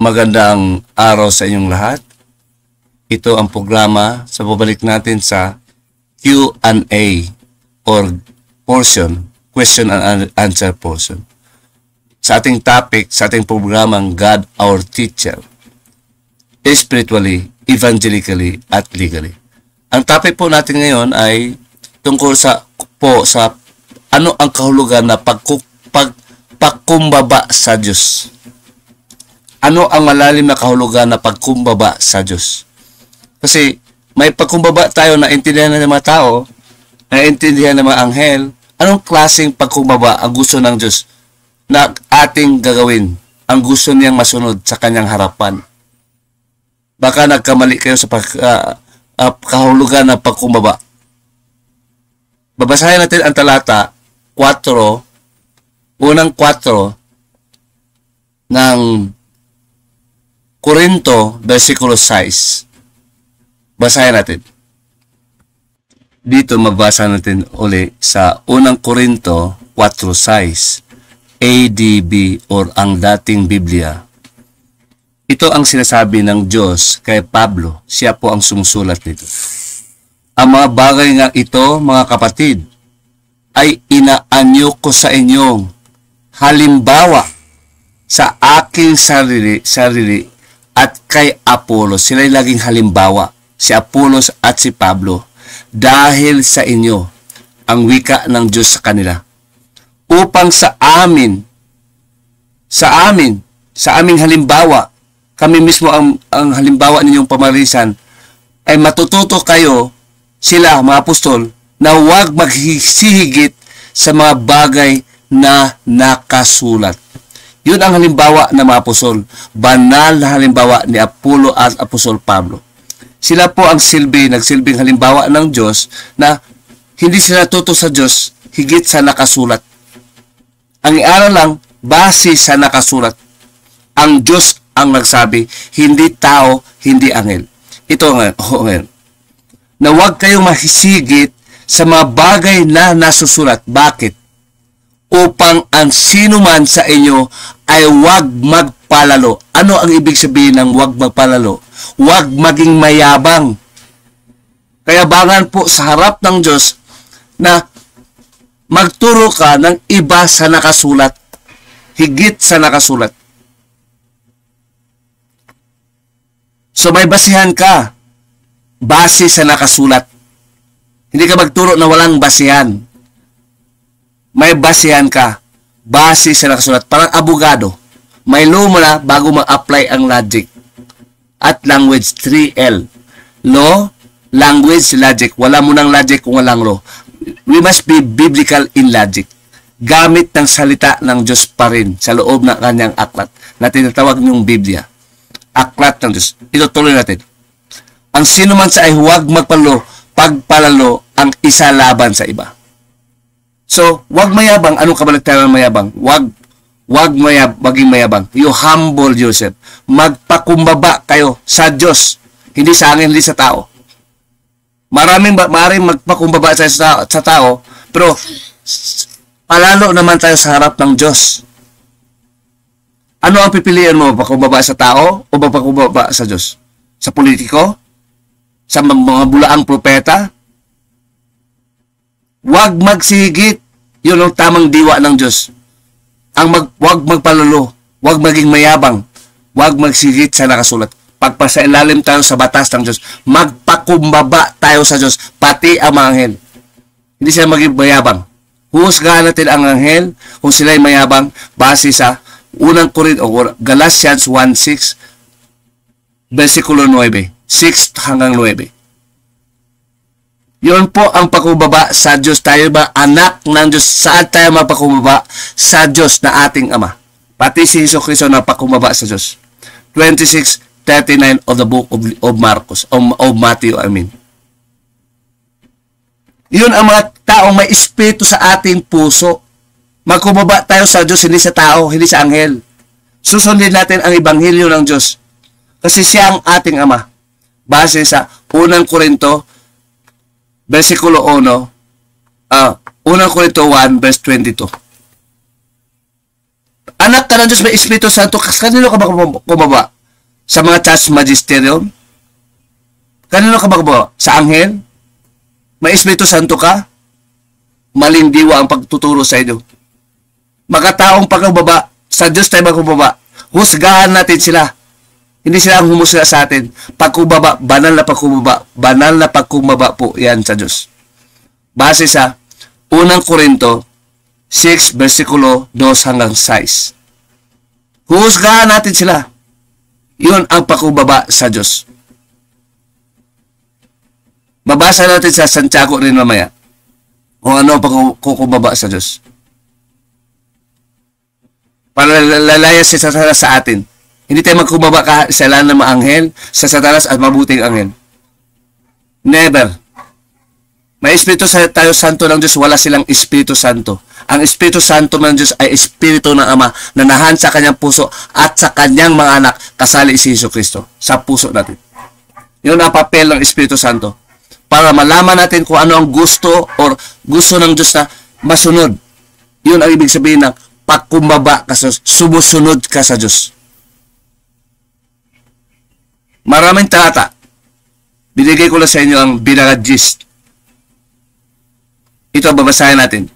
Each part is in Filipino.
Magandang araw sa inyong lahat. Ito ang programa sa pabalik natin sa Q&A or portion, question and answer portion. Sa ating topic, sa ating programang God Our Teacher, spiritually, evangelically, at legally. Ang topic po natin ngayon ay tungkol sa ano ang kahulugan na pagkumbaba sa Diyos. Ano ang malalim na kahulugan na pagkumbaba sa Diyos? Kasi may pagkumbaba tayo na intindihan ng mga tao, na intindihan ng mga anghel. Anong klaseng pagkumbaba ang gusto ng Diyos na ating gagawin? Ang gusto niyang masunod sa kanyang harapan. Baka nagkamali kayo sa kahulugan ng pagkumbaba. Babasahin natin ang talata 4, unang 4 ng Korinto, versikulo 6. Basahin natin. Dito mabasa natin uli sa unang Korinto 4:6, ADB or ang dating Biblia. Ito ang sinasabi ng Diyos kay Pablo. Siya po ang sumusulat nito. Ang mga bagay nga ito, mga kapatid, ay inaanyo ko sa inyong halimbawa sa aking sarili at kay Apollos. Sila'y laging halimbawa, si Apollos at si Pablo, dahil sa inyo ang wika ng Diyos sa kanila, upang sa aming halimbawa, kami mismo ang halimbawa ninyong pamarisan, ay matututo kayo, sila mga apostol, na huwag magsihigit sa mga bagay na nakasulat. Yun ang halimbawa ng mga apostol. Banal na halimbawa ni Apollo at Apostol Pablo. Sila po ang nagsilbing halimbawa ng Diyos na hindi sila tuto sa Diyos higit sa nakasulat. Ang iaral lang, base sa nakasulat. Ang Diyos ang nagsabi, hindi tao, hindi anghel. Ito ngayon. Na huwag kayong mahisigit sa mga bagay na nasusulat. Bakit? Upang ang sino man sa inyo ay huwag magpalalo. Ano ang ibig sabihin ng huwag magpalalo? Huwag maging mayabang. Kaya bangan po sa harap ng Diyos na magturo ka ng iba sa nakasulat. Higit sa nakasulat. So may basihan ka. Base sa nakasulat. Hindi ka magturo na walang basihan. May basihan ka. Base sa nakasulat. Parang abogado. May law mo na bago ma-apply ang logic. At language 3L. Law, language, logic. Wala mo ng logic kung walang law. We must be biblical in logic. Gamit ng salita ng Diyos pa rin sa loob ng kanyang aklat na tinatawag niyong Biblia. Aklat ng Diyos. Ito tuloy natin. Ang sino man sa ay huwag pagpalalo ang isa laban sa iba. So, huwag mayabang. Anong kabaligtaran ng mayabang? Maging mayabang. You humble yourself. Magpakumbaba kayo sa Diyos. Hindi sa angin, hindi sa tao. Maraming magpakumbaba sa tao, pero palalo naman tayo sa harap ng Diyos. Ano ang pipiliin mo? Pakumbaba sa tao o pakumbaba sa Diyos? Sa politiko? Sa mga bulaang propeta? Huwag magsigit. Yun ang tamang diwa ng Diyos. Huwag magpalalo. Huwag maging mayabang. Huwag magsigit sa nakasulat. Pagpasailalim tayo sa batas ng Diyos. Magpakumbaba tayo sa Diyos. Pati ang mga anghel. Hindi sila maging mayabang. Huhusgahan natin ang anghel kung sila'y mayabang base sa unang Korinto o Galatians 1:6 versikulo 9. 6 hanggang 9. Yun po ang pakumbaba sa Diyos. Tayo ba anak ng Diyos? Saan tayo mapakumbaba? Sa Diyos na ating Ama. Pati si Jesucristo na pakumbaba sa Diyos. 26:39 of the book of Marcos, of Matthew, I mean. Yun ang mga taong may espiritu sa ating puso. Magkumbaba tayo sa Diyos, hindi sa tao, hindi sa anghel. Susundin natin ang ebanghelyo ng Diyos. Kasi siya ang ating Ama. Base sa unang Korinto versikulo 1, unang Korinto 1, verse 22. Anak ka ng Diyos, may Espiritu Santo, kanino ka ba kumaba? Sa mga church magisterium? Kanino ka magbawa? Sa anghel? May Espiritu Santo ka? Maling diwa ang pagtuturo sa inyo. Makataong pagbaba, sa Diyos tayo magbaba. Husgahan natin sila. Hindi sila ang humusga sa atin. Pagkubaba, banal na pagkubaba. Banal na pagkubaba po yan sa Diyos. Base sa 1 Korinto 6, versikulo 2 hanggang 6. Huhusgahan natin sila. Yun ang pagkubaba sa Diyos. Mabasa natin sa Santiago rin mamaya kung ano ang pagkubaba sa Diyos. Para lalaya si Satanas sa atin. Hindi tayo magkubaba sa lahat ng mga anghel, sa Satanas at mabuting anghel. Never. May Espiritu tayo Santo ng Diyos, wala silang Espiritu Santo. Ang Espiritu Santo ng Diyos ay Espiritu ng Ama na nahan sa kanyang puso at sa kanyang mga anak, kasali si Jesucristo sa puso natin. Yun ang papel ng Espiritu Santo. Para malaman natin kung ano ang gusto or gusto ng Diyos na masunod. Yun ang ibig sabihin ng pagkumbaba ka sa Diyos, sumusunod ka sa Diyos. Maraming talata. Binigay ko lang sa inyo ang binagagist. Ito ang babasahin natin.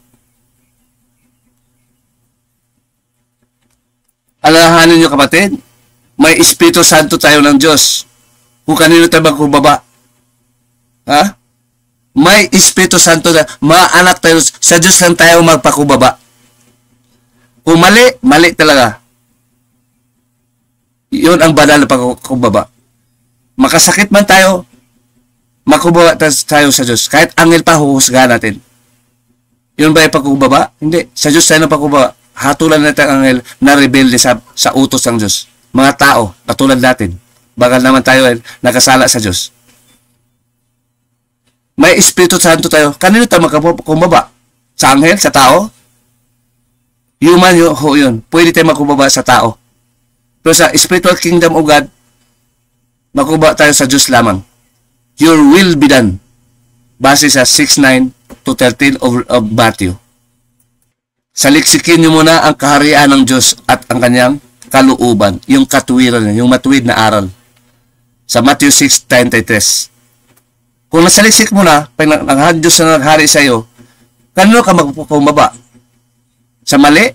Alalahanin nyo kapatid, may Espiritu Santo tayo ng Diyos. Kung kanino tayo magkumbaba. Ha? May Espiritu Santo na mga anak tayo. Sa Diyos lang tayo magpakubaba. Kung mali, mali talaga. Yun ang banal na pagkubaba. Makasakit man tayo, makubaba tayo sa Diyos. Kahit angel pa, huhusgahan natin. Yun ba yung pagkubaba? Hindi. Sa Diyos tayo na pagkubaba. Hatulan natin ang angel na rebelde sa utos ng Diyos. Mga tao, katulad natin. Bakal naman tayo nakasala sa Diyos. May Espiritu Santo tayo. Kanino tayo magkumbaba? Sa anghel? Sa tao? Human yun. Pwede tayo magkumbaba sa tao. Pero sa spiritual kingdom of God, magkumbaba tayo sa Diyos lamang. Your will be done. Base sa 6:9 to 13 of Matthew. Saliksikin nyo muna ang kaharian ng Diyos at ang kanyang kalooban. Yung katuwiran, yung matuwid na aral. Sa Matthew 6:33. Kung nasaliksik mo na, pag ang Diyos na naghari sa iyo, kanino ka magpukumbaba? Sa mali?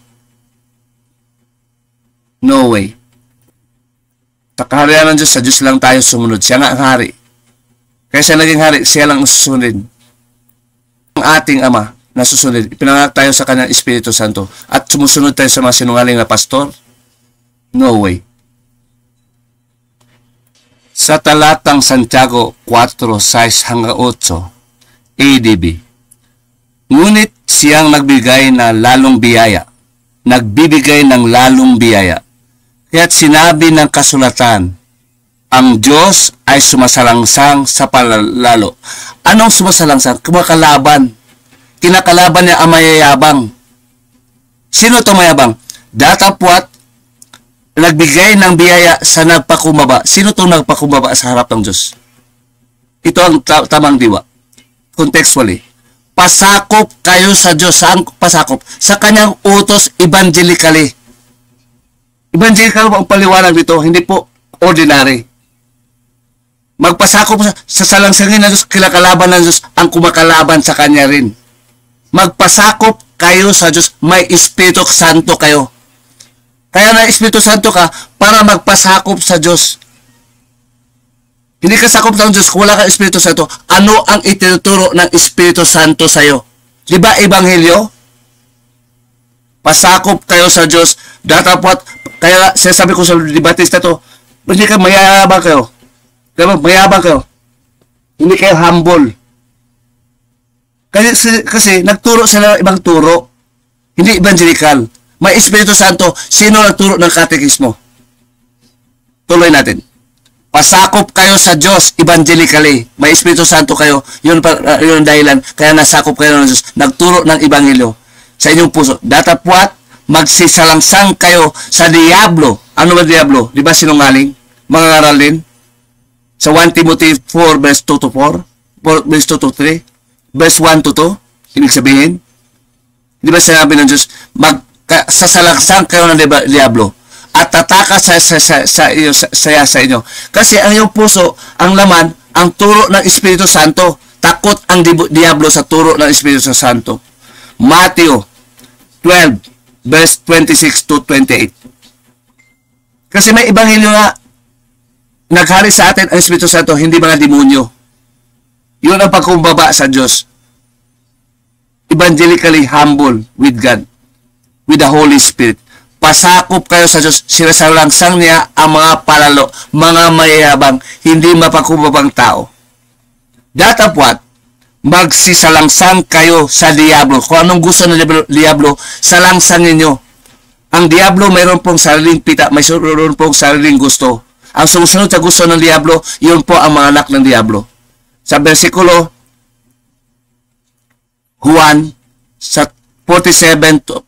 No way. Sa kaharian ng Diyos, sa Diyos lang tayo sumunod. Siya nga ang hari. Kaya siya naging hari, siya lang ang susunod. Ang ating Ama na susunod. Ipinanganak tayo sa kanyang Espiritu Santo. At sumusunod tayo sa mga sinungaling na pastor? No way. Sa talatang Santiago 4:6 hanggang 8, ADB. Ngunit siyang nagbigay na lalong biyaya. Nagbibigay ng lalong biyaya. Kaya't sinabi ng kasulatan, ang Diyos ay sumasalangsang sa palalo. Anong sumasalangsang? Kumakalaban. Kinakalaban niya ang mayayabang. Sino ito mayabang? Datapwat, nagbigay ng biyaya sa nagpakumbaba. Sino itong nagpakumbaba sa harap ng Diyos? Ito ang tamang diwa. Contextually. Pasakop kayo sa Diyos. Saan pasakop? Sa kanyang utos evangelically. Evangelical po ang paliwanag dito, hindi po ordinary. Magpasakop sa salangsangin ng Diyos, kinakalaban ng Diyos, ang kumakalaban sa Kanya rin. Magpasakop kayo sa Diyos, may Espiritu Santo kayo. Kaya na Espiritu Santo ka para magpasakop sa Diyos. Hindi ka sakop ng Diyos kung wala kang Espiritu Santo. Ano ang itinuturo ng Espiritu Santo sa iyo? Di ba Ebanghelyo? Pasakop kayo sa Diyos. Datapwat, kaya sinasabi ko sa Batista to, hindi kayo mayabang kayo. Mayabang kayo. Hindi kayo humble. Kasi nagturo sila ng ibang turo. Hindi evangelical. May Espiritu Santo. Sino nagturo ng katekismo? Tuloy natin. Pasakop kayo sa Diyos evangelically. May Espiritu Santo kayo. Yun ang dahilan. Kaya nasakop kayo ng Diyos. Nagturo ng Ebanghelyo sa inyong puso. Datapwat, magsisalangsang kayo sa Diablo. Ano ba Diablo? Di ba sinungaling? Mga ngaral din. Sa 1 Timothy 4, verse 2 to 4, verse 2 to 3, verse 1 to 2, ibig sabihin, di ba sinabi ng Diyos, magsasalangsang kayo ng Diablo. at tataka sa inyo. Kasi ang iyong puso, ang laman, ang turo ng Espiritu Santo. Takot ang diablo sa turo ng Espiritu Santo. Matthew 12, verse 26 to 28. Kasi may ebanghelyo nga, naghari sa atin ang Espiritu Santo, hindi mga demonyo. Yun ang pagkumbaba sa Diyos. Evangelically humble with God, with the Holy Spirit. Pasakop kayo sa Diyos, sinasalangsang niya ang mga palalo, mga mayayabang, hindi mapagkumbabang tao. Datapwat, magsisalangsang kayo sa diablo. Kung anong gusto ng diablo, salangsang ninyo. Ang diablo mayroon pong sariling pita, mayroon pong sariling gusto. Ang sumusunod sa gusto ng diablo, yun po ang mga anak ng diablo. Sa versikulo Juan sa 47 to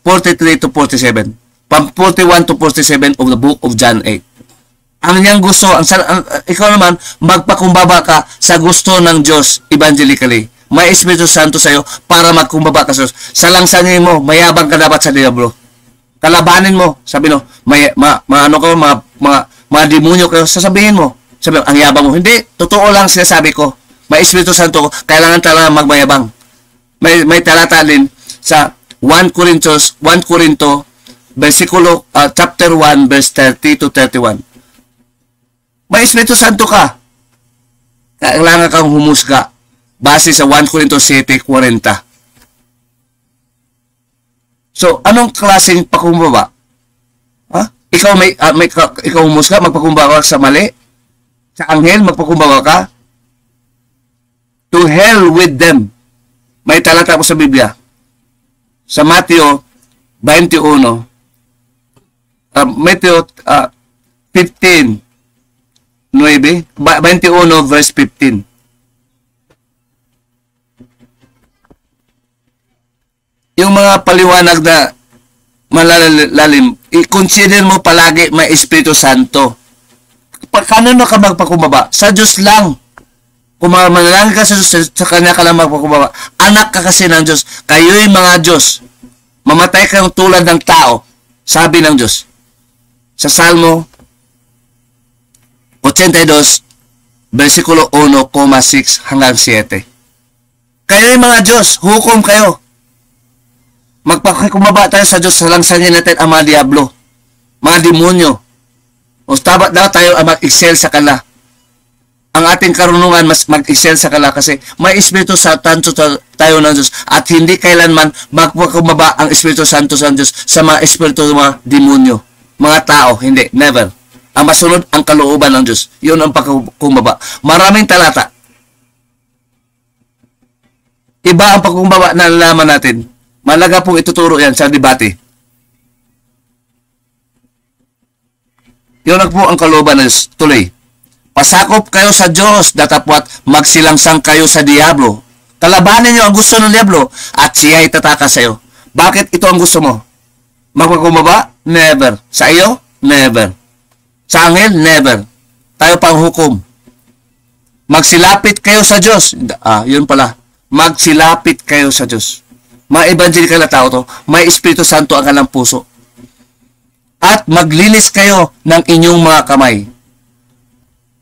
43 to 47. From 41 to 47 of the book of John 8. Ang niyang gusto, ikaw naman, magpakumbaba ka sa gusto ng Diyos evangelically. May Espiritu Santo sa iyo para magkumbaba ka sa Diyos. Salangsangin mo, mayabang ka dapat sa diablo. Kalabanin mo, sabi no, mga demonyo kayo, sasabihin mo. Sabi mo, ang yabang mo. Hindi, totoo lang sinasabi ko. May Espiritu Santo ko, kailangan talaga magmayabang. May talata din sa 1 Corinto, versikulo, chapter 1, verse 30 to 31. May Espiritu Santo ka. Kailangan kang humusga. Base sa 1 Corinto 7:40. So, anong klaseng pakumbaba? Ha? Ikaw humusga, magpakumbaba ka sa mali? Sa anghel, magpakumbaba ka? To hell with them. May talata ko sa Biblia. Sa Matthew 21, Matthew 15, 21 verse 15. Yung mga paliwanag na malalalim, i-consider mo palagi may Espiritu Santo. Kanino ka magpakumbaba? Sa Diyos lang. Kung manalangin ka sa Diyos, sa Kanya ka lang magpakumbaba. Anak ka kasi ng Diyos. Kayo'y mga Diyos. Mamatay kayong tulad ng tao. Sabi ng Diyos. Sa Salmo 82, versikulo 1,6 hanggang 7. Kayo'y mga Diyos. Hukom kayo. Magpakumbaba tayo sa Diyos. Salangsangin natin ang mga diablo. Mga demonyo. O dapat daw tayo mag-excel sa kanila. Ang ating karunungan mas mag-excel sa kanila kasi may Espiritu Santo tayo ng Diyos at hindi kailanman magpakumbaba ang Espiritu Santo sa Diyos sa mga Espiritu ng mga demonyo. Mga tao, hindi, never. Ang masunod, ang kalooban ng Diyos. Yun ang pagkumbaba. Maraming talata. Iba ang pagkumbaba na nalaman natin. Malaga pong ituturo yan sa debate. Yun ang po ang kalooban ng Diyos. Tuloy. Pasakop kayo sa Diyos, datapwat magsilangsang kayo sa diablo. Kalabanin niyo ang gusto ng diablo at siya ay tataka sa iyo. Bakit ito ang gusto mo? Magpakumbaba? Never. Sa iyo? Never. Sa anghel? Never. Tayo pang hukom. Magsilapit kayo sa Diyos. Yun pala. Magsilapit kayo sa Diyos. Mga evangelical na tao to, may Espiritu Santo ang kanilang puso. At maglinis kayo ng inyong mga kamay.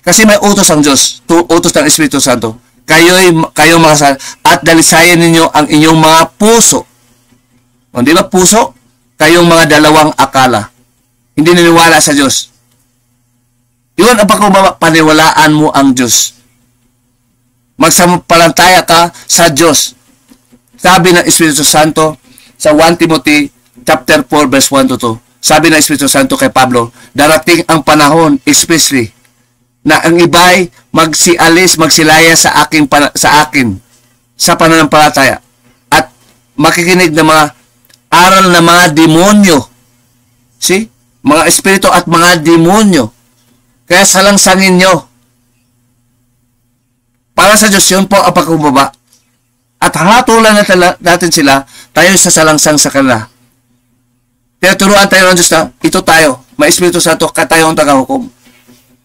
Kasi may utos ang Diyos, utos ng Espiritu Santo. Kayo mga at dalisayan ninyo ang inyong mga puso. O, di ba puso? Kayong mga dalawang akala. Hindi naniwala sa Diyos. Yun ang paniwalaan mo ang Diyos. Magsampalantaya ka sa Diyos. Sabi ng Espiritu Santo sa 1 Timothy chapter 4 verse 1 to 2. Sabi ng Espiritu Santo kay Pablo, darating ang panahon, especially, na ang iba'y magsilaya sa akin sa pananampalataya at makikinig ng mga aral na mga demonyo. See? Mga espiritu at mga demonyo. Kaya salangsangin nyo. Para sa Diyos, yun po ang pagkumbaba. At hatulan natin sila, tayo sa salangsang sa kanila. Tinuturuan tayo ng Diyos na, ito tayo, may Espiritu Santo, tayo ang tagahukom.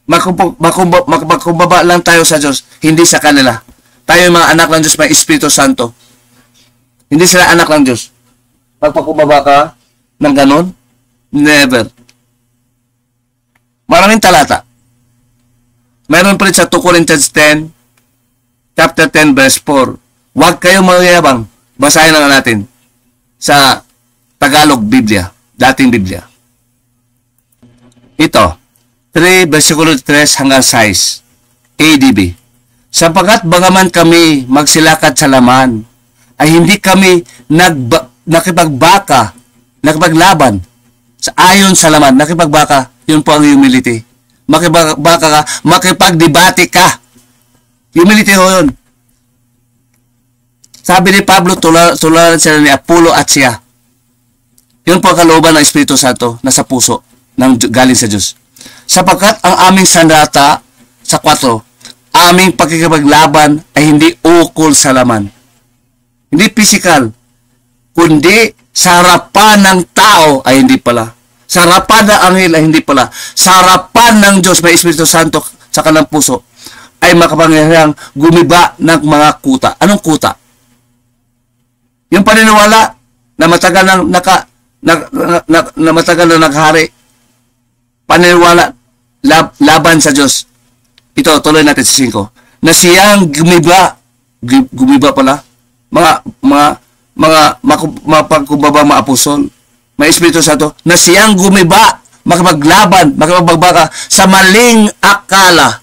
Magkumbaba lang tayo sa Diyos, hindi sa kanila. Tayo yung mga anak ng Diyos, may Espiritu Santo. Hindi sila anak ng Diyos. Magpakumbaba ka ng ganon, Never. Maraming talata. Meron pa rin sa 2 Corinthians 10, chapter 10, verse 4. Huwag kayong magyabang. Basahin lang natin sa Tagalog Biblia, dating Biblia. Ito, 3, versikulo 3 hanggang 6, ADB. Sapagkat bagaman kami magsilakad sa laman, ay hindi kami nakipaglaban sa ayon sa laman. Nakipagbaka, yun po ang humility. Makipagbaka ka, makipagdebate ka. Humility ho yun. Sabi ni Pablo, tularan sila ni Apollo at siya. Yun po ang kalooban ng Espiritu Santo na sa puso galing sa Diyos. Sapagkat ang aming sandata sa 4, aming pakikipaglaban ay hindi ukol sa laman. Hindi physical, kundi sa harapan ng tao ay hindi pala. Sa harapan ng anghel ay hindi pala. Sa harapan ng Diyos, may Espiritu Santo sa kanilang puso, ay makapangyarihang gumiba ng mga kuta. Anong kuta? Yung paniniwala na matagal nang matagal na naghari. Paniniwala laban sa Diyos. Ito, tuloy natin sa 5. Na siyang gumiba pala, mga mapagkumbaba mga apostol, may Espiritu Santo, na siyang gumiba, makapaglaban, makapagbaka sa maling akala.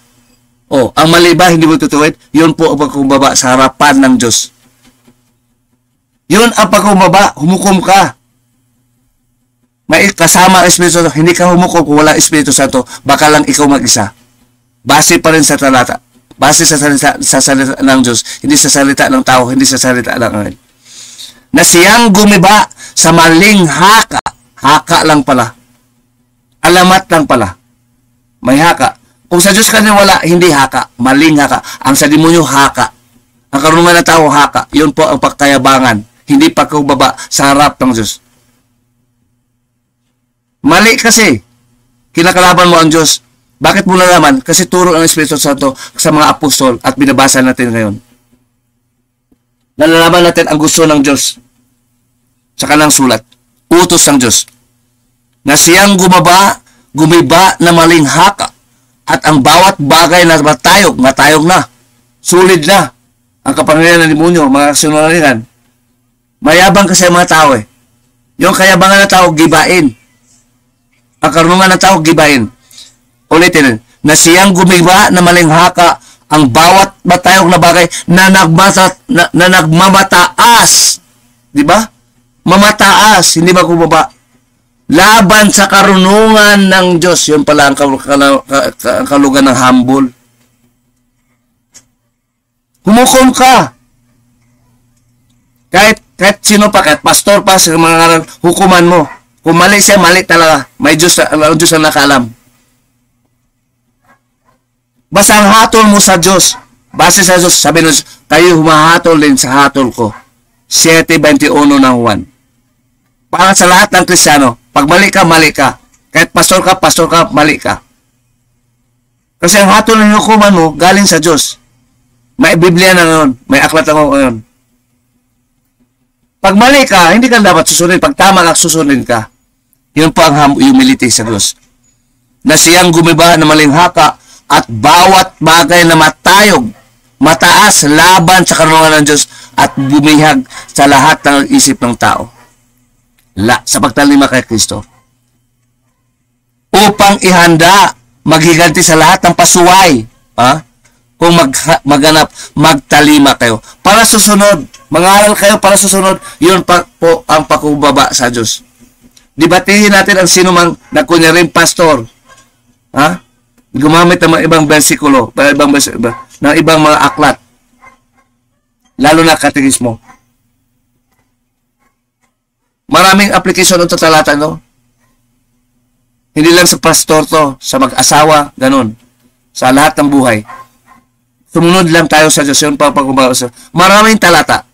O, ang mali ba, hindi mo tutuwid? Yun po ang pagkumbaba sa harapan ng Diyos. Yun ang pagkumbaba, humukom ka. May kasama ang Espiritu Santo, hindi ka humukom kung wala Espiritu Santo, baka lang ikaw mag-isa. Base pa rin sa talata. Base sa salita ng Diyos, hindi sa salita ng tao, hindi sa salita ng angel. Na siyang gumiba sa maling haka. Haka lang pala. Alamat lang pala. May haka. Kung sa Diyos ka wala, hindi haka. Maling haka. Ang sa demonyo, haka. Ang karunungan ng tao, haka. Yun po ang pagkayabangan. Hindi pagkubaba sa harap ng Diyos. Mali kasi. Kinakalaban mo ang Diyos. Bakit mo nalaman? Kasi turo ng Espiritu Santo sa mga apostol at binabasa natin ngayon. Nalalaman natin ang gusto ng Diyos sa kanang sulat. Utos ng Diyos. Na siyang gumiba na maling haka at ang bawat bagay na matayog na, sulid na, ang kapangyarihan ng demonyo, mga sinungalingan. Mayabang kasi ang mga tao eh. Yung kayabangan ng tao, gibain. Ang karunungan ng tao, gibain. Ulitin, na siyang gumiba na maling haka ang bawat matayog na bagay na nagmamataas. Di ba? Mamataas, hindi ba kumaba? Laban sa karunungan ng Diyos. Yun pala ang kalugan ng humble. Humukom ka. Kahit sino pa, kahit pastor pa, sa mga hukuman mo. Kung mali siya, mali talaga. May Diyos ang nakaalam. Basta ang hatol mo sa Diyos. Base sa Diyos, sabi ng Diyos, kayo humahatol din sa hatol ko. 7:21 ng Juan. Para sa lahat ng Kristiyano, pag mali ka, Kahit pastor ka, mali ka. Kasi ang hatol ng hukuman mo, galing sa Diyos. May Biblia na ngayon. May aklat na ngayon. Pag mali ka, hindi ka dapat susunod. Pag tama ka, susunod ka. Yun po ang humility sa Diyos. Na siyang gumiba na maling haka at bawat bagay na matayog, mataas, laban sa karunungan ng Diyos at bumihag sa lahat ng isip ng tao. Sa pagtalima kay Kristo. Upang ihanda, maghiganti sa lahat ng pasuway. Kung magtalima kayo. Para susunod, mangaral kayo para susunod, yun po ang pakubaba sa Diyos. Dibatihin natin ang sino mang nagkunyaring pastor. Gumamit ng mga ibang versikulo, ng ibang mga aklat. Lalo na katekismo. Maraming application ng talata, no? Hindi lang sa pastor to, sa mag-asawa, ganun. Sa lahat ng buhay. Sumunod lang tayo sa Diyos. Yun pa pag-umbaba sa maraming talata.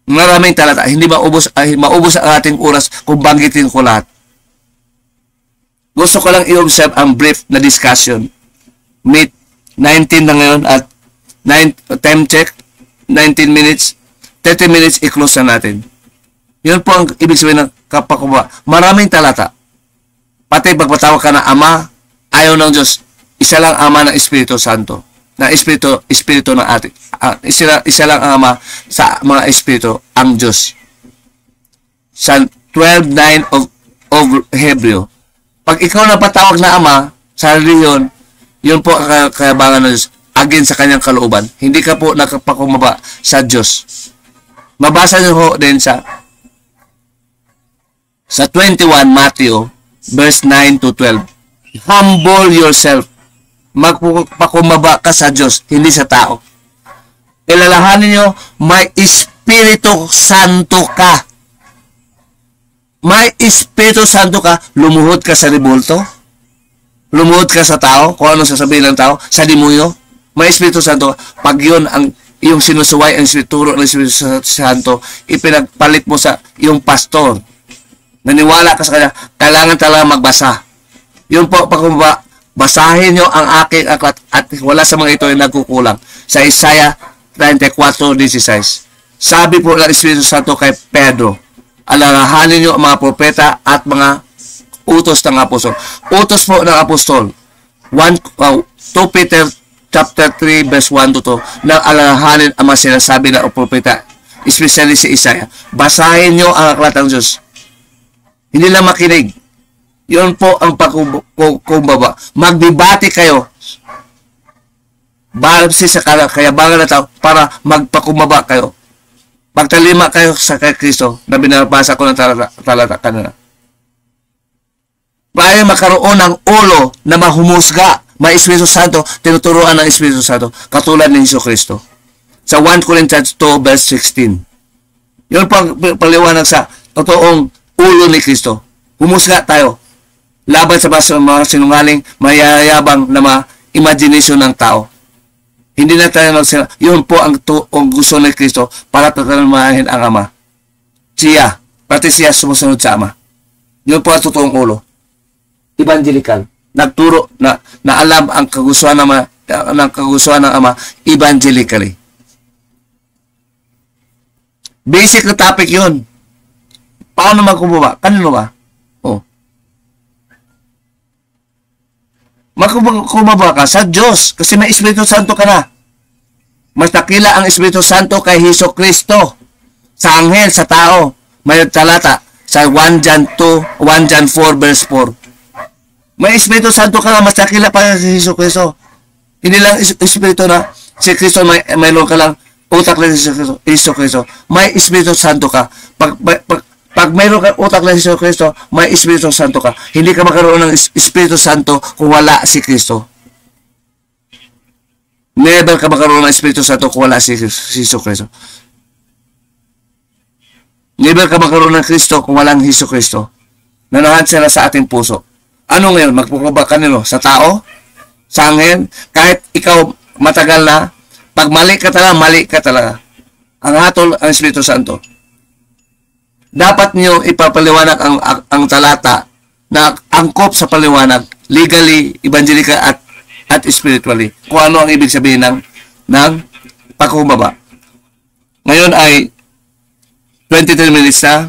Maraming talata. Hindi maubos ang ating oras kung banggitin ko lahat. Gusto ko lang i-observe ang brief na discussion. Meet 19 na ngayon at time check, 19 minutes, 30 minutes i-close na natin. Yun po ang ibig sabihin ng kapakumbaba. Maraming talata. Pati pagpatawag ka na Ama, ayaw ng Diyos, isa lang Ama ng Espiritu Santo. Na Espiritu ng ating. Isa lang ang Ama sa mga Espiritu, ang Diyos. Sa 12:9 of Hebreo. Pag ikaw na patawag na Ama, sa reliyon, yun po ang kayabangan ng Diyos. Again sa kanyang kalooban. Hindi ka po nakapakumaba sa Diyos. Mabasa niyo ho din sa 21 Matthew verse 9 to 12. Humble yourself. Magpakumaba ka sa Diyos, hindi sa tao. Ilalahanin niyo, may Espiritu Santo ka. May Espiritu Santo ka, lumuhod ka sa rebulto. Lumuhod ka sa tao, kung ano sasabihin ng tao, sa demonyo. May Espiritu Santo, pag yun ang iyong sinusuway, ang turo ng Espiritu Santo, ipinagpalit mo sa iyong pastor. Naniwala ka sa kanya, kailangan talaga magbasa. Yun po, pagkumaba, basahin nyo ang aking aklat at wala sa mga ito ay nagkukulang. Sa Isaiah 34:16. Sabi po ng Espiritu Santo kay Pedro, alalahanin nyo ang mga propeta at mga utos ng apostol. Utos po ng apostol. 2 Peter chapter 3 verse 1 to 2 na alalahanin ang mga sinasabi ng propeta, especially si Isaiah. Basahin nyo ang aklat ng Diyos. Hindi lang makinig. Yun po ang pagkumbaba. Magbibati kayo. Base sa kayabangan na tao para magpakumbaba kayo. Magtalima kayo sa kay Kristo na binabasa ko ng talata kanina. Para makaroon ng ulo na mahumusga, may Espiritu Santo, tinuturuan ng Espiritu Santo, katulad ni Hesus Kristo. Sa 1 Corinthians 2 verse 16. Yun po ang paliwanag sa totoong ulo ni Kristo. Humusga tayo. Laban sa mga sinungaling, mayayabang na mga imagination ng tao. Hindi na tayo magsinungaling. Yun po ang gusto ni Kristo para tatalmahin ang Ama. Siya, pati siya sumusunod sa Ama. Yun po ang totoong ulo. Evangelical. Nagturo na alam ang kagustuhan ng Ama evangelically. Basic na topic yun. Paano magkumaba? Kanino ba? Oh. Magkumaba ka sa Diyos kasi may Espiritu Santo ka na. Mas nakila ang Espiritu Santo kay Hesus Kristo. Sa anghel, sa tao. May talata sa 1 John 4 verse 4. May Espiritu Santo ka na, mas nakila pa si Hesus Kristo. Hindi lang Espiritu na si Kristo, mayroon ka lang utak na si Hesus Kristo. May Espiritu Santo ka. Pag mayroon ka utak na si Kristo, may Espiritu Santo ka. Hindi ka magkaroon ng Espiritu Santo kung wala si Kristo. Never ka magkaroon ng Espiritu Santo kung wala si Kristo. Never ka magkaroon ng Kristo kung walang Hesus Kristo. Nanahan sila sa ating puso. Ano ngayon? Magpukaba ka nilo? Sa tao? Sa anghel? Kahit ikaw matagal na, pag mali ka talaga. Ang hatol ang Espiritu Santo. Dapat niyo ipapaliwanag ang talata na angkop sa paliwanag, legally, evangelical at spiritually. Kung ano ang ibig sabihin ng pagkumbaba. Ngayon ay 23 minutes na.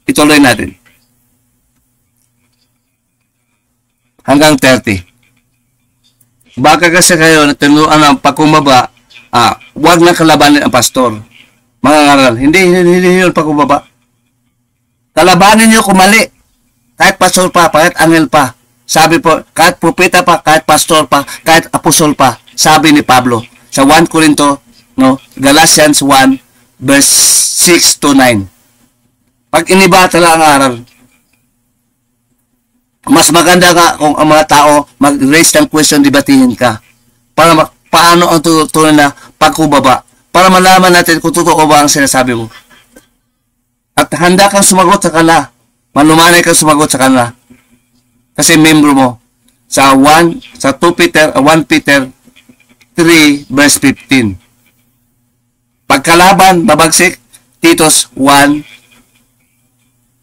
Ituloy natin. Hanggang 30. Baka kasi kayo na tinuruan ng pagkumbaba, huwag na kalabanin ang pastor. Mga ngaral. Hindi yun pagkumbaba. Kalabanin nyo kung mali. Kahit pastor pa, kahit anghel pa. Sabi po, kahit propeta pa, kahit pastor pa, kahit apostol pa. Sabi ni Pablo sa 1 Corinto, Galatians 1 verse 6 to 9. Pag iniba talaga ang aral, mas maganda ka kung ang mga tao mag-raise ng question, debatihin ka. Para paano ang tunay na pagkubaba. Para malaman natin kung totoo ba ang sinasabi mo. At handa kang sumagot sa kanila. Malumanay kang sumagot sa kanila. Kasi membro mo. Sa 1 Peter 3 verse 15. Pagkalaban, babagsik, Titus 1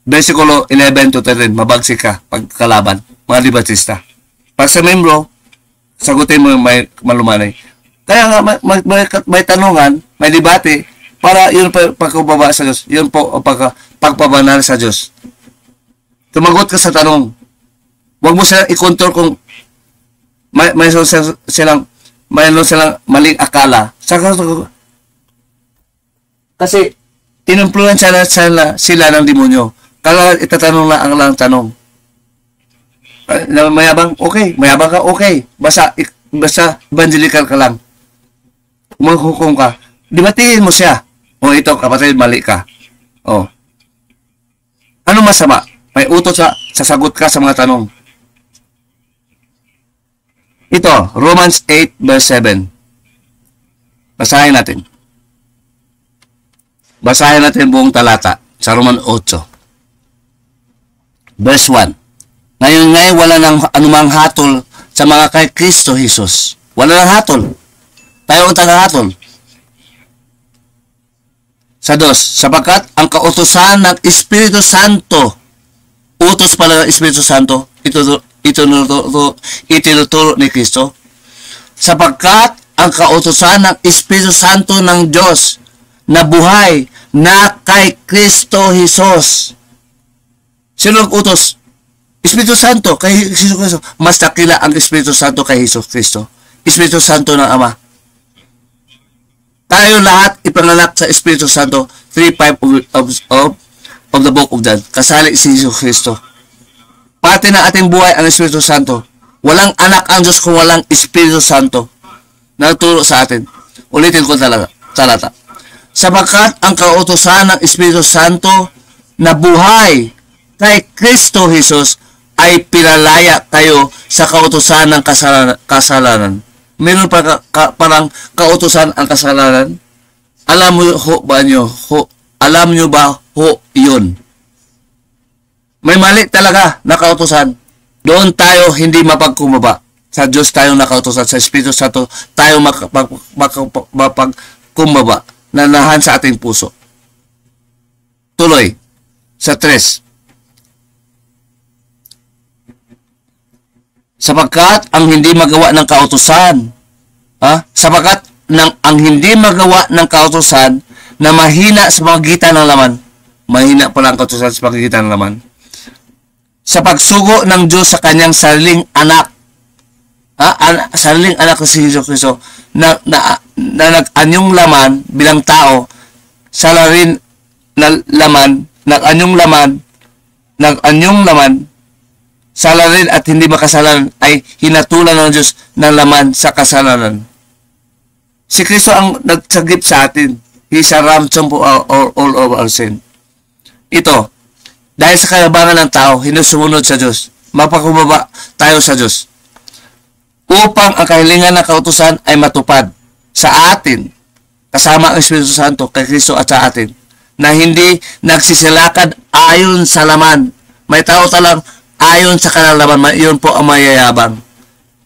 versikulo 11 to 13. Mabagsik ka pagkalaban. Mga libatista. Pag sa membro, sagutin mo yung may malumanay. Kaya nga, may tanungan, may debate, Para yun pa pagkubaba sa Diyos. Yun po ang pagpabanal sa Diyos. Tumagot ka sa tanong. Huwag mo silang i-control kung mayroon silang maling akala. Kasi inumpluensya na sila ng demonyo. Kala itatanong na ang lang tanong. Mayabang, okay. Mayabang ka, okay. Basta evangelical ka lang. Kung maghukom ka, dibatiin mo siya. O ito, kapatid, mali ka. O. Ano masama? May utos sasagot ka sa mga tanong. Ito, Romans 8 verse 7. Basahin natin. Basahin natin buong talata sa Roman 8. Verse 1. Ngayon wala nang anumang hatol sa mga kay Kristo Jesus. Wala nang hatol. Tayo ang taga-hatol. Sa 2, sapagkat ang kautusan ng Espiritu Santo, utos pala ng Espiritu Santo, itinuturo ni Kristo, sapagkat ang kautusan ng Espiritu Santo ng Diyos na buhay na kay Kristo Jesus. Sino ang utos? Espiritu Santo kay Jesus Kristo. Mas dakila ang Espiritu Santo kay Jesus Kristo. Espiritu Santo ng Ama. Tayo lahat ipanganak sa Espiritu Santo, 3:5 of the book of John. Kasali si Jesus Kristo. Pati na ating buhay ang Espiritu Santo. Walang anak ang Diyos kung walang Espiritu Santo. Nagturo sa atin. Ulitin ko talaga. Talata. Sapagkat ang kautusan ng Espiritu Santo na buhay kay Kristo Jesus ay pinalaya tayo sa kautusan ng kasalanan. Meron pa parang kautusan ang kasalanan. Alam mo ba nyo? Alam nyo ba yun? May mali talaga na kautusan. Doon tayo hindi mapagkumbaba. Sa Diyos tayo nakautusan. Sa Espiritu Santo tayo mapagkumbaba. Nanahan sa ating puso. Tuloy. Sa 3. Sapagkat ang hindi magawa ng kautusan, sapagkat ang hindi magawa ng kautusan na mahina sa pagitan ng laman, mahina pala ang kautusan sa pagitan ng laman, sa pagsugo ng Diyos sa kanyang sariling anak, sariling anak ko si Jesus Cristo, na nag-anyong laman bilang tao, salarin na laman, nag-anyong laman, salarin at hindi makasalanan ay hinatulan ng Diyos ng laman sa kasalanan. Si Kristo ang nagsagip sa atin. He is a ransom for all of our sin. Ito, dahil sa kayabangan ng tao, hindi sumunod sa Diyos. Mapakumbaba tayo sa Diyos. Upang ang kahilingan ng kautusan ay matupad sa atin, kasama ang Espiritu Santo kay Kristo at sa atin, na hindi nagsisilakad ayon sa laman. May tao talang ayon sa kanalaman, yun po ang mayayabang.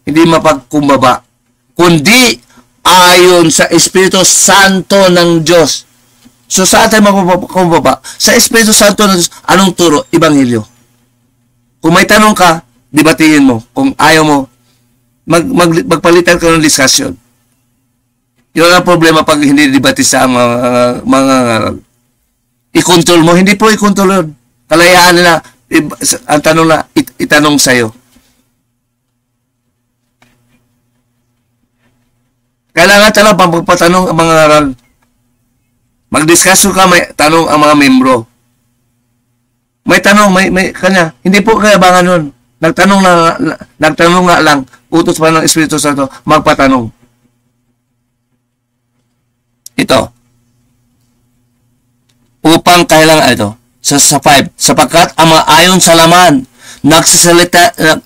Hindi mapagkumbaba. Kundi ayon sa Espiritu Santo ng Diyos. So saan tayo mapagkumbaba? Sa Espiritu Santo ng Diyos. Anong turo? Ebanghelyo. Kung may tanong ka, dibatiin mo. Kung ayaw mo, magpalitan ka ng discussion. Yun ang problema pag hindi dibatisa ang mga i-control mo. Hindi po i-control yun. Kalayaan nila. Ang tanong na itanong sa'yo. Kailangan talaga pagpatanong ang mga ngaral. Mag-discuss ka, may tanong ang mga membro. May tanong, may kanya. Hindi po kayabangan yun. Nagtanong nga lang, utos pa ng Espiritu Santo, magpatanong. Ito. Upang kailangan ito. Sa 5, sapagkat ang mga ayon sa laman,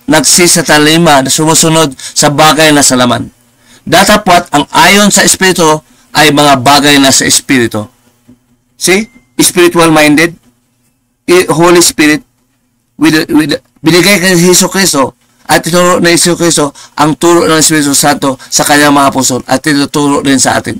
nagsisatalima na sumusunod sa bagay na sa laman. Datapwat ang ayon sa Espiritu ay mga bagay na sa Espiritu. See? Spiritual minded. Holy Spirit. Binigay kay Hesus Kristo at tinuro na Hesus Kristo ang turo ng Espiritu Santo sa kanyang mga apostol at tinuturo din sa atin.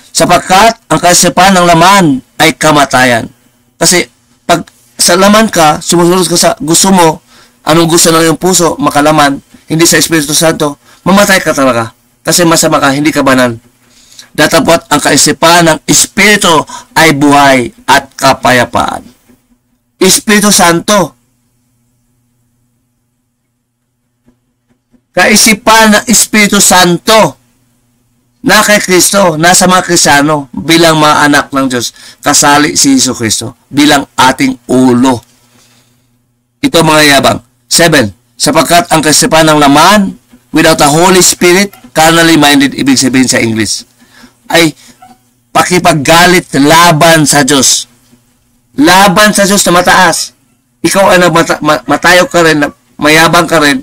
Sapagkat ang kasipan ng laman ay kamatayan. Kasi pag sa laman ka, sumusunod ka sa gusto mo, anong gusto ng iyong puso, makalaman, hindi sa Espiritu Santo, mamatay ka talaga. Kasi masama ka, hindi ka banal. Datapot ang kaisipan ng Espiritu ay buhay at kapayapaan. Espiritu Santo. Kaisipan ng Espiritu Santo na kay Kristo, nasa mga Kristiyano bilang mga anak ng Diyos, kasali si Hesus Kristo bilang ating ulo. Ito mga yabang. 7. Sapagkat ang kaisipan ng laman without the Holy Spirit, carnally minded, ibig sabihin sa English, ay pakipaggalit laban sa Diyos. Laban sa Diyos na mataas. Ikaw ay matayo ka rin, mayabang ka rin,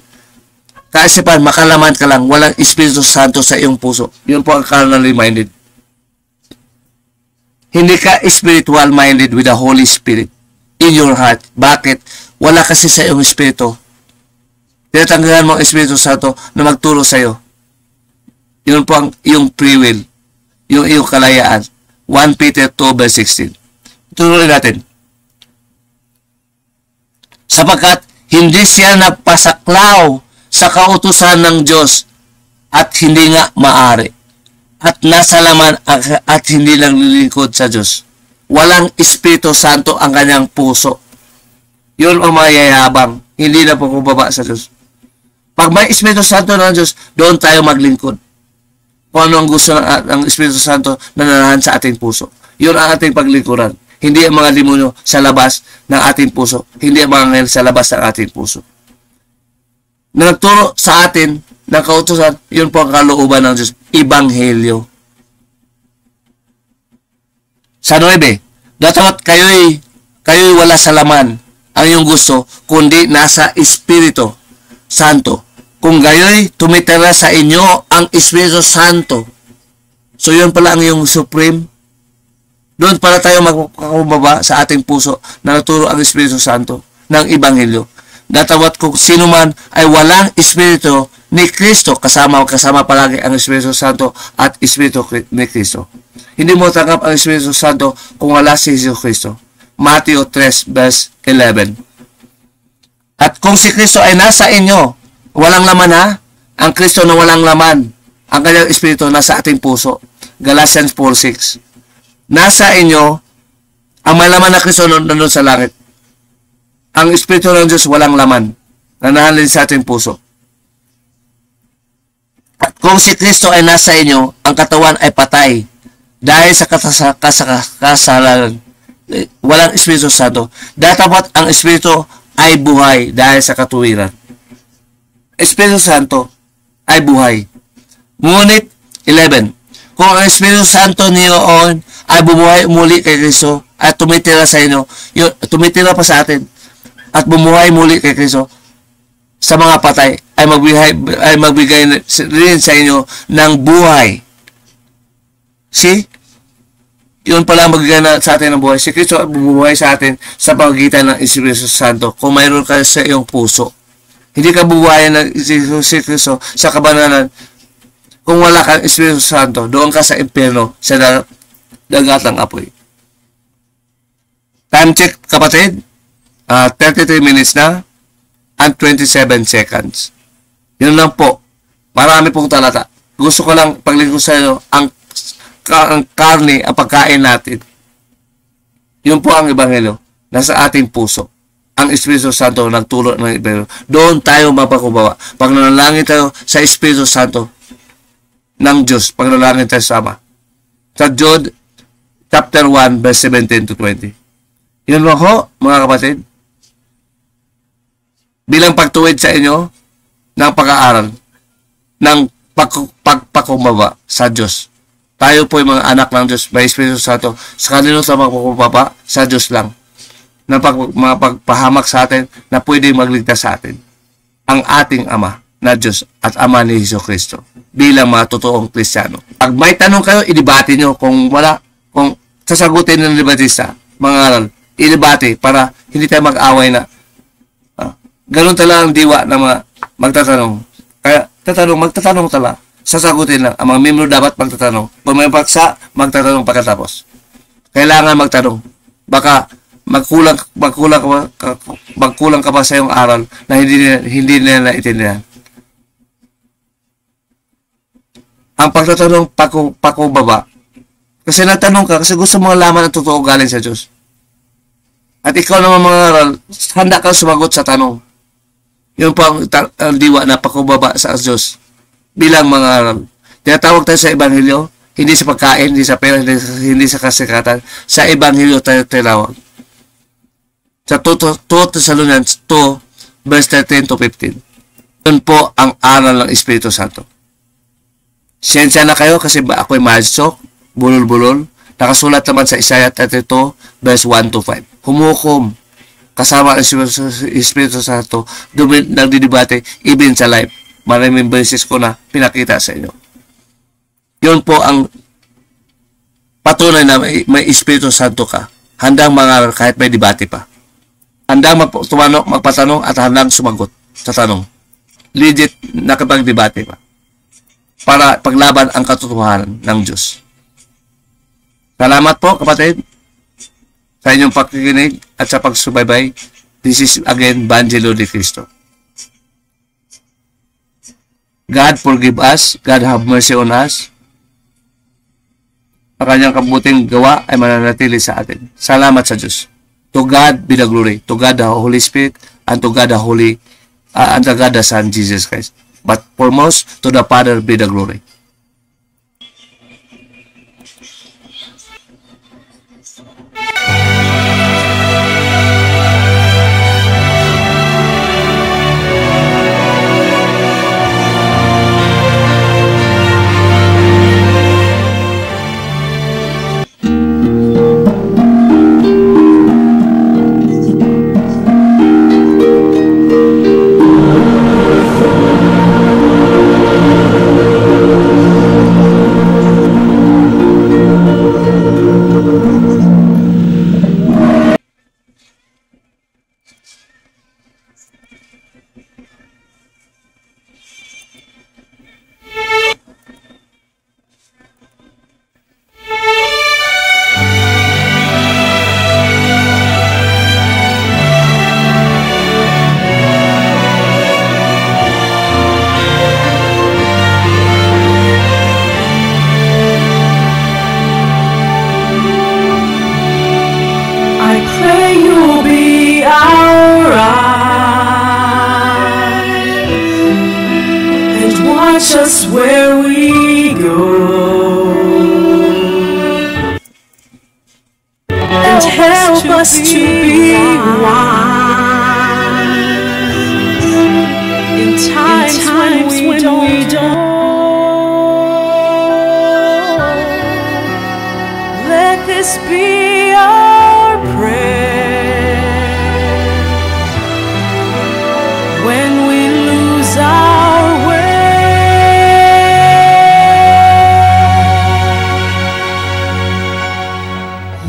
kaisipan, makalaman ka lang, walang Espiritu Santo sa iyong puso. Yun po ang carnally minded. Hindi ka spiritual minded with the Holy Spirit in your heart. Bakit? Wala kasi sa iyong Espiritu. Tinatanggalan mo ang Espiritu Santo na magturo sa iyo. Yun po ang iyong free will, yung iyong kalayaan. 1 Peter 2 verse 16. Tuloy natin. Sapagkat hindi siya napasaklaw sa kautusan ng Diyos at hindi nga maari at nasa laman at hindi lang lilingkod sa Diyos. Walang Espiritu Santo ang kanyang puso. Yun ang mayayabang, hindi na pumababa sa Diyos. Pag may Espiritu Santo ng Diyos, doon tayo maglingkod. Kung ano ang gusto ng Espiritu Santo na nanahan sa ating puso. Yun ang ating paglingkuran. Hindi ang mga demonyo sa labas ng ating puso. Hindi ang mga anghel sa labas ng ating puso. Na nagturo sa atin ng kautusan, yun po ang kalooban ng Diyos. Ebanghelyo. Sa 9, dapat kayo'y wala sa laman ang iyong gusto, kundi nasa Espiritu Santo. Kung gayo'y tumitira sa inyo ang Espiritu Santo. So yun pala ang iyong supreme. Doon pala tayo magkakubaba sa ating puso na naturo ang Espiritu Santo ng Ebanghelyo. Datawat kung sino man ay walang Espiritu ni Kristo, kasama palagi ang Espiritu Santo at Espiritu ni Kristo. Hindi mo tanggap ang Espiritu Santo kung wala si Jesus Kristo. Matthew 3 verse 11. At kung si Kristo ay nasa inyo, walang laman ha? Ang Kristo na walang laman, ang kanyang Espiritu nasa ating puso. Galatians 4:6. Nasa inyo, ang may laman na Kristo nandun sa langit. Ang Espiritu ng Diyos walang laman. Nanahalin sa ating puso. At kung si Kristo ay nasa inyo, ang katawan ay patay. Dahil sa kasalanan, walang Espiritu Santo. Dapat ang Espiritu ay buhay dahil sa katuwiran. Espiritu Santo ay buhay. Ngunit, 11. Kung ang Espiritu Santo niyoon ay bumuhay muli kay Kristo at tumitira sa inyo, tumitira pa sa atin, at bumuhay muli kay Kristo sa mga patay, ay magbigay rin sa inyo ng buhay. See? Yun pala magbigay na sa atin ng buhay. Si Kristo ay bumuhay sa atin sa pamagitan ng Espiritu Santo kung mayroon ka sa iyong puso. Hindi ka bubuhayan ng si Kristo sa kabanalan kung wala kang Espiritu Santo. Doon ka sa impyerno, sa dagatang apoy. Time check, kapatid. 33 minutes na and 27 seconds. Yun lang po. Marami pong talata. Gusto ko lang paglingkod sa inyo ang karne, ang pagkain natin. Yun po ang Ebanghelyo. Nasa ating puso. Ang Espiritu Santo nagtulot ng Ebanghelyo. Doon tayo mapakubawa. Pag nanalangin tayo sa Espiritu Santo ng Diyos, pag nanalangin tayo sama. Sa Jude chapter 1 verse 17 to 20. Yun lang ho, mga kapatid. Bilang pagtuwid sa inyo ng pag-aaral ng pagpakumbaba sa Diyos. Tayo po ay mga anak ng Diyos, may Espiritu Santo. Sa kanino sa magpakumbaba? Sa Diyos lang. Na mga pagpahamak sa atin na pwede magligtas sa atin. Ang ating Ama na Diyos at Ama ni Hesus Kristo bilang mga totoong Kristiyano. Pag may tanong kayo, idibati nyo. Kung wala, kung sasagutin ng debatista, mga aral, idibati para hindi tayo mag-away na ganun talaga ang diwa na mga magtatanong. Kaya magtatanong talaga. Sasagutin lang. Ang mga membro dapat magtatanong. Kung may paksa, magtatanong pagkatapos. Kailangan magtanong. Baka magkulang ka pa sa iyong aral na hindi nila naitindihan. Ang pagtatanong pakubaba. Kasi natanong ka, kasi gusto mo malaman ang totoo galing sa Diyos. At ikaw naman mga aral, handa kang sumagot sa tanong. Yun po ang diwa na pakubaba sa Diyos. Bilang mga aral. Tinatawag tayo sa Ebanghelyo, hindi sa pagkain, hindi sa pera, hindi sa kasikatan. Sa Ebanghelyo tayo tinawag. Sa 2 Thessalonians 2, verse 13 to 15. Yun po ang aral ng Espiritu Santo. Siyensya na kayo kasi ako'y madsok, bulol-bulol. Nakasulat naman sa Isaiah 32, verse 1 to 5. Humukom, kasama ang Espiritu Santo, nagdidebate, even sa life. Maraming beses ko na pinakita sa inyo. Yun po ang patunay na may Espiritu Santo ka. Handang mangaral kahit may debate pa. Handang magpatanong at handang sumagot sa tanong. Legit nakapag-debate pa. Para paglaban ang katotohanan ng Diyos. Salamat po kapatid sa inyong pakikinig at sa pagsubaybay. This is again Vangelo de Cristo. God forgive us. God have mercy on us. Ang kanyang kabuting gawa ay mananatili sa atin. Salamat sa Diyos. To God be the glory. To God the Holy Spirit and to God the Holy and to God the Son Jesus Christ. But foremost to the Father be the glory. Just where we go and help us to be wise in times when we don't. Let this be our prayer when we lose our way.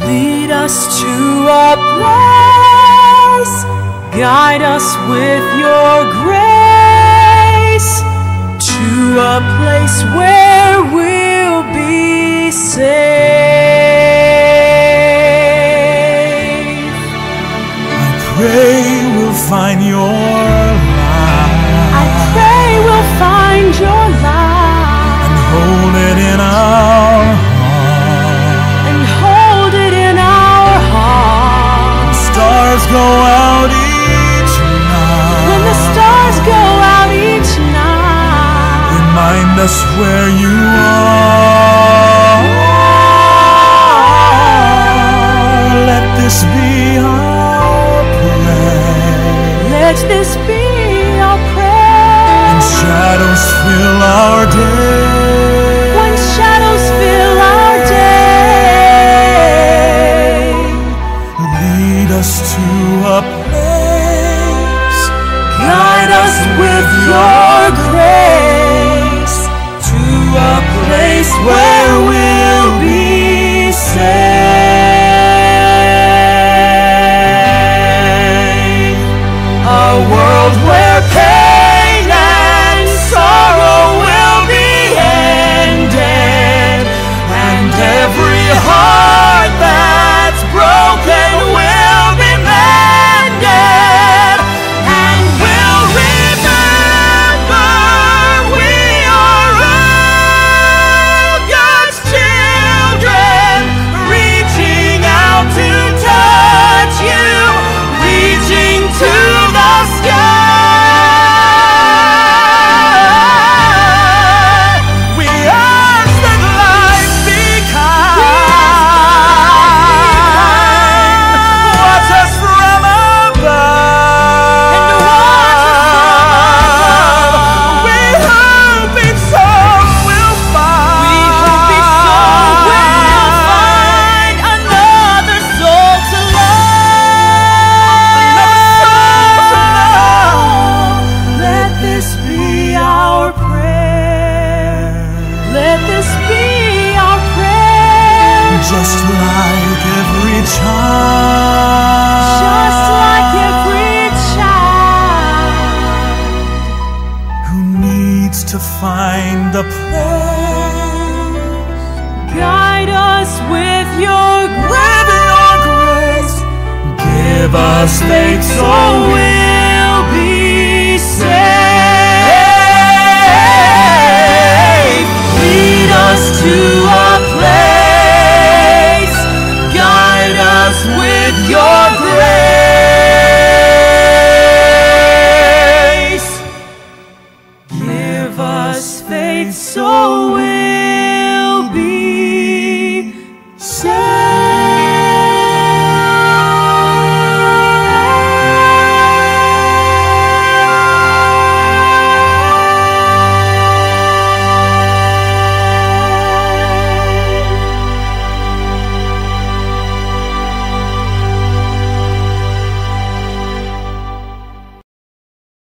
Lead us to a place, guide us with your grace, to a place where we'll be safe. I pray we'll find your light. I pray we'll find your light and hold it in our heart. Stars go out each night. When the stars go out each night, remind us where you are. Let this be our prayer. Let this be our prayer. When shadows fill our day. When shadows fill our day. Lead us to a place, Guide us with your grace to a place where we'll be safe. A world where pain and sorrow will be ended, and every heart that's broken will be mended, and we'll remember we are. to find the place. Guide us with your With your grace, give us faith so will be saved. Lead us to a place. Guide us with your